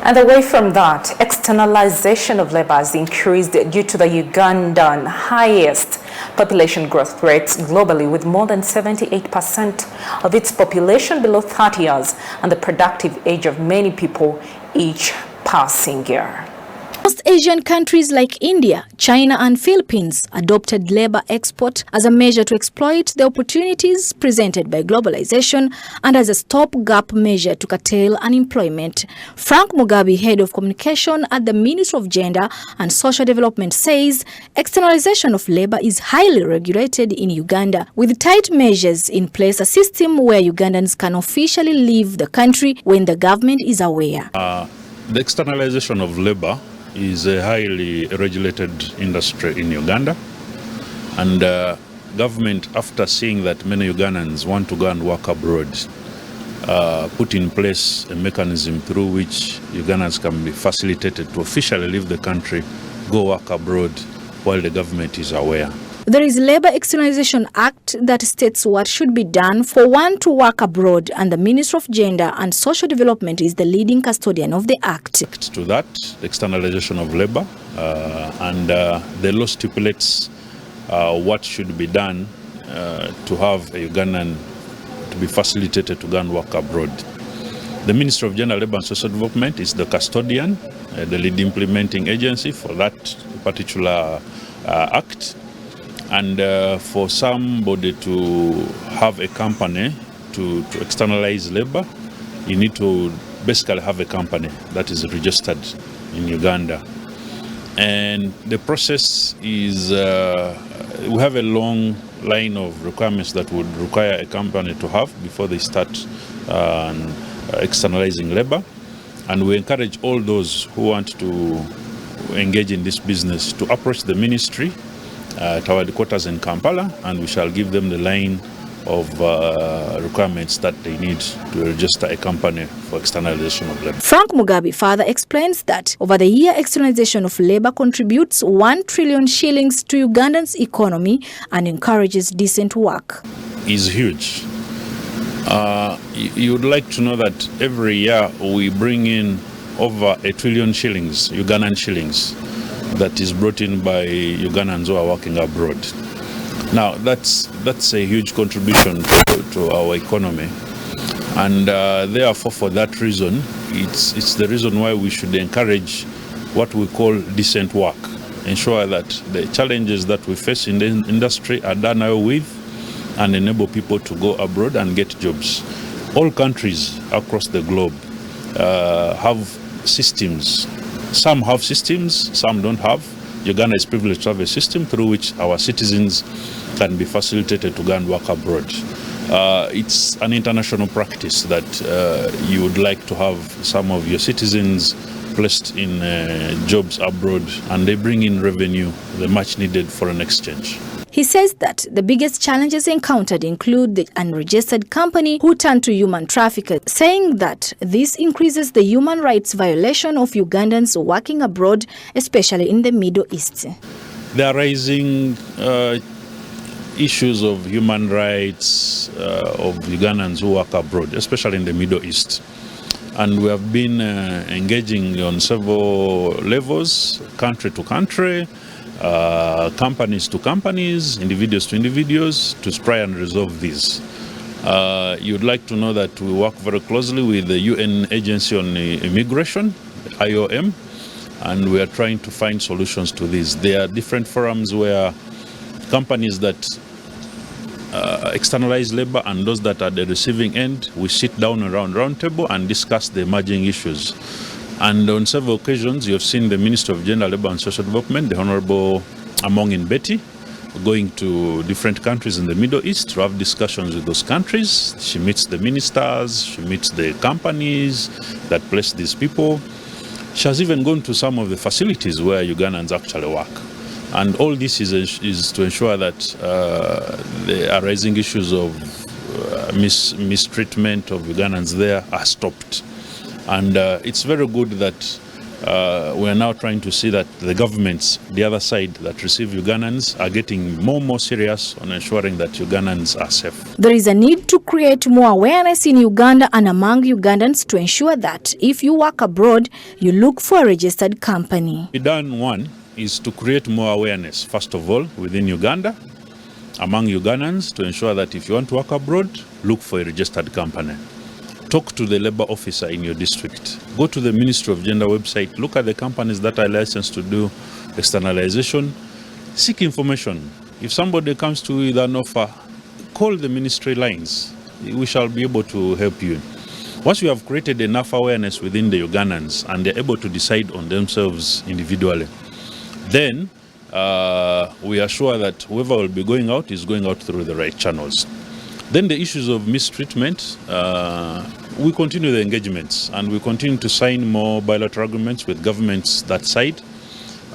And away from that, externalization of labor has increased due to the Ugandan highest population growth rates globally, with more than 78% of its population below 30 years and the productive age of many people each passing year. Most Asian countries like India, China and Philippines adopted labor export as a measure to exploit the opportunities presented by globalization and as a stopgap measure to curtail unemployment. Frank Mugabe, head of communication at the Ministry of Gender and Social Development, says externalization of labor is highly regulated in Uganda, with tight measures in place, a system where Ugandans can officially leave the country when the government is aware. The externalization of labor is a highly regulated industry in Uganda, and government, after seeing that many Ugandans want to go and work abroad, put in place a mechanism through which Ugandans can be facilitated to officially leave the country, go work abroad while the government is aware. There is Labour Externalization Act that states what should be done for one to work abroad, and the Ministry of Gender and Social Development is the leading custodian of the act. To that, the externalization of labour, and the law stipulates what should be done to have a Ugandan to be facilitated to go and work abroad. The Ministry of Gender, Labour and Social Development is the custodian, the lead implementing agency for that particular act. And for somebody to have a company to externalize labor, you need to basically have a company that is registered in Uganda. And the process is, we have a long line of requirements that would require a company to have before they start externalizing labor. And we encourage all those who want to engage in this business to approach the ministry at our headquarters in Kampala, and we shall give them the line of requirements that they need to register a company for externalization of labor. Frank Mugabe further explains that over the year, externalization of labor contributes 1 trillion shillings to Ugandan's economy and encourages decent work. Is huge. You would like to know that every year we bring in over 1 trillion shillings, Ugandan shillings, that is brought in by Ugandans who are working abroad. Now, that's a huge contribution to our economy, and therefore, for that reason, it's the reason why we should encourage what we call decent work, ensure that the challenges that we face in the industry are done away with, and enable people to go abroad and get jobs. All countries across the globe have systems. Some have systems, some don't have. Uganda is privileged to have a system through which our citizens can be facilitated to go and work abroad. It's an international practice that you would like to have some of your citizens placed in jobs abroad, and they bring in revenue, the much needed foreign exchange. He says that the biggest challenges encountered include the unregistered company who turn to human traffickers, saying that this increases the human rights violation of Ugandans working abroad, especially in the Middle East. They are raising issues of human rights of Ugandans who work abroad, especially in the Middle East. And we have been engaging on several levels, country to country, companies to companies, individuals to individuals, to try and resolve this. You'd like to know that we work very closely with the UN Agency on Immigration, IOM, and we are trying to find solutions to this. There are different forums where companies that externalize labor and those that are at the receiving end, we sit down around round table and discuss the emerging issues. And on several occasions, you have seen the Minister of Gender, Labour and Social Development, the Honorable Among Betty, going to different countries in the Middle East to have discussions with those countries. She meets the ministers, she meets the companies that place these people. She has even gone to some of the facilities where Ugandans actually work. And all this is to ensure that the arising issues of mistreatment of Ugandans there are stopped. And it's very good that we are now trying to see that the governments, the other side that receive Ugandans, are getting more serious on ensuring that Ugandans are safe. There is a need to create more awareness in Uganda and among Ugandans to ensure that if you work abroad, you look for a registered company. Done one is to create more awareness, first of all, within Uganda, among Ugandans, to ensure that if you want to work abroad, look for a registered company. Talk to the labor officer in your district. Go to the Ministry of Gender website. Look at the companies that are licensed to do externalization. Seek information. If somebody comes to you with an offer, call the ministry lines. We shall be able to help you. Once you have created enough awareness within the Ugandans and they're able to decide on themselves individually, then we are sure that whoever will be going out is going out through the right channels. Then the issues of mistreatment, we continue the engagements and we continue to sign more bilateral agreements with governments that side.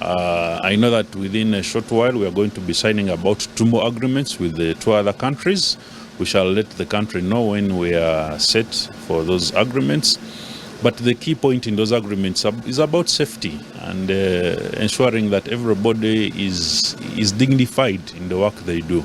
I know that within a short while we are going to be signing about 2 more agreements with the 2 other countries. We shall let the country know when we are set for those agreements. But the key point in those agreements is about safety and ensuring that everybody is dignified in the work they do.